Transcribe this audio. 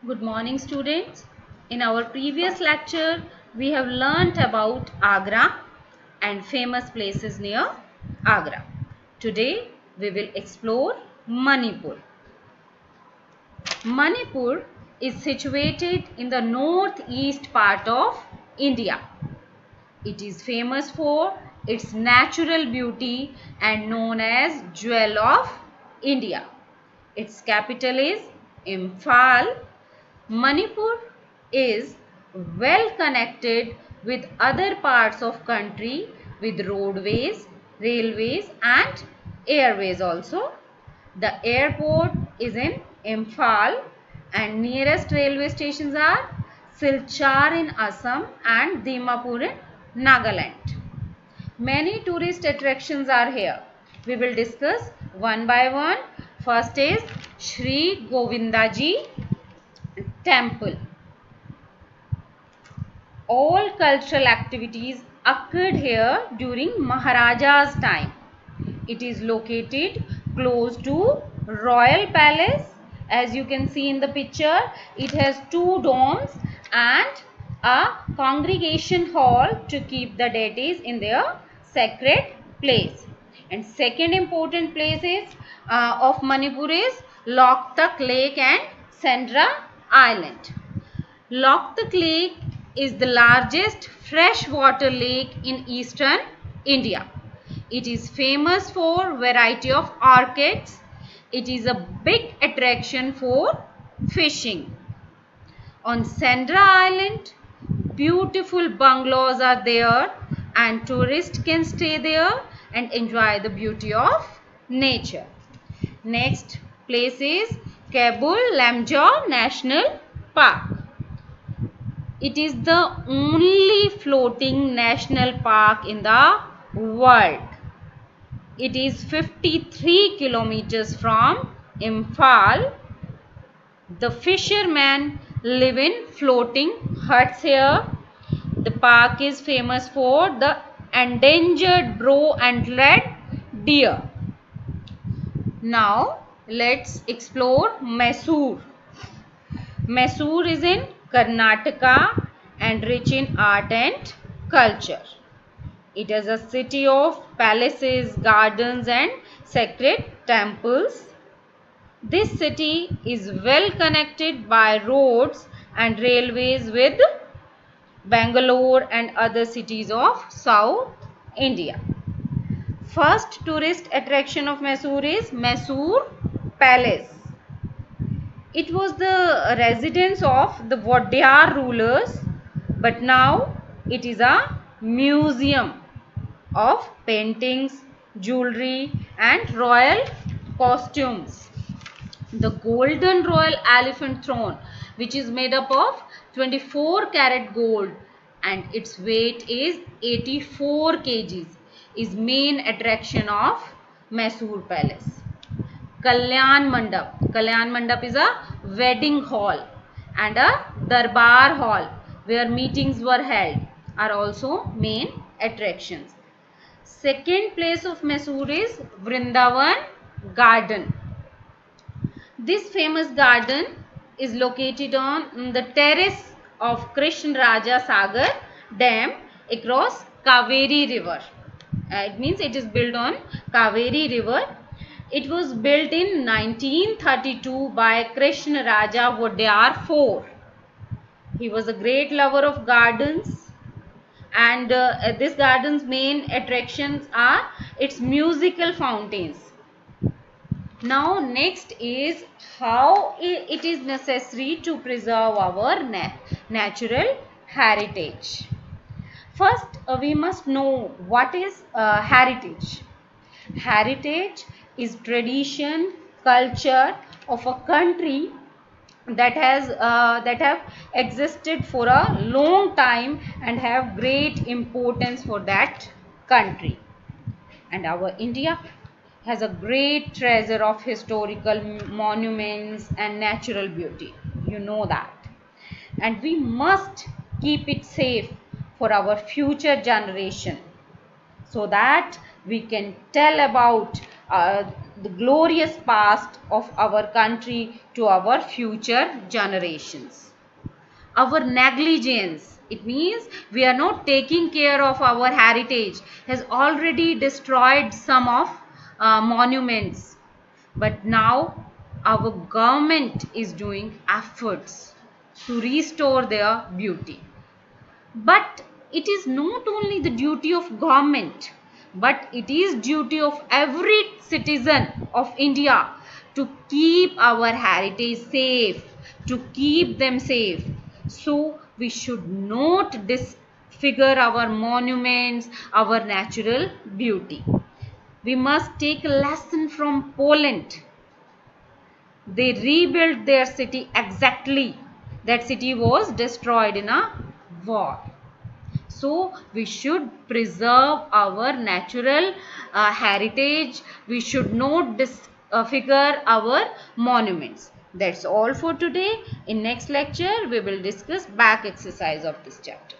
Good morning, students. In our previous lecture, we have learnt about Agra and famous places near Agra. Today, we will explore Manipur. Manipur is situated in the northeast part of India. It is famous for its natural beauty and known as Jewel of India. Its capital is Imphal. Manipur is well connected with other parts of country with roadways, railways and airways also. The airport is in Imphal and nearest railway stations are Silchar in Assam and Dimapur in Nagaland. Many tourist attractions are here. We will discuss one by one. First is Sri Govindaji Temple. All cultural activities occurred here during Maharaja's time. It is located close to Royal Palace. As you can see in the picture, it has two domes and a congregation hall to keep the deities in their sacred place. And second important place is of Manipur is Loktak Lake and Sandra Island. Loktak Lake is the largest freshwater lake in eastern India. It is famous for variety of orchids. It is a big attraction for fishing. On Sandra Island, beautiful bungalows are there and tourists can stay there and enjoy the beauty of nature. Next place is Kabul Lamjaw National Park. It is the only floating national park in the world. It is 53 kilometers from Imphal. The fishermen live in floating huts here. The park is famous for the endangered brow-antlered deer. Now, let's explore Mysore. Mysore is in Karnataka and rich in art and culture. It is a city of palaces, gardens and sacred temples. This city is well connected by roads and railways with Bangalore and other cities of South India. First tourist attraction of Mysore is Mysore Palace. It was the residence of the Wadiyar rulers, but now it is a museum of paintings, jewelry and royal costumes. The golden royal elephant throne, which is made up of 24 karat gold and its weight is 84 kgs, is main attraction of Mysore Palace. Kalyan Mandap. Kalyan Mandap is a wedding hall and a Darbar hall where meetings were held are also main attractions. Second place of Mysore is Vrindavan Garden. This famous garden is located on the terrace of Krishna Raja Sagar Dam across Kaveri River. It means it is built on Kaveri River. It was built in 1932 by Krishna Raja Wadiyar IV. He was a great lover of gardens and this garden's main attractions are its musical fountains. Now next is how it is necessary to preserve our natural heritage. First we must know what is heritage. Heritage is tradition, culture of a country that have existed for a long time and have great importance for that country. And our India has a great treasure of historical monuments and natural beauty. You know that. And we must keep it safe for our future generation so that we can tell about the glorious past of our country to our future generations. Our negligence, it means we are not taking care of our heritage, has already destroyed some of monuments, but now our government is doing efforts to restore their beauty. But it is not only the duty of government, but it is duty of every citizen of India to keep our heritage safe, to keep them safe. So we should not disfigure our monuments, our natural beauty. We must take a lesson from Poland. They rebuilt their city exactly. That city was destroyed in a war. So we should preserve our natural heritage. We should not disfigure our monuments. That's all for today. In next lecture, we will discuss back exercise of this chapter.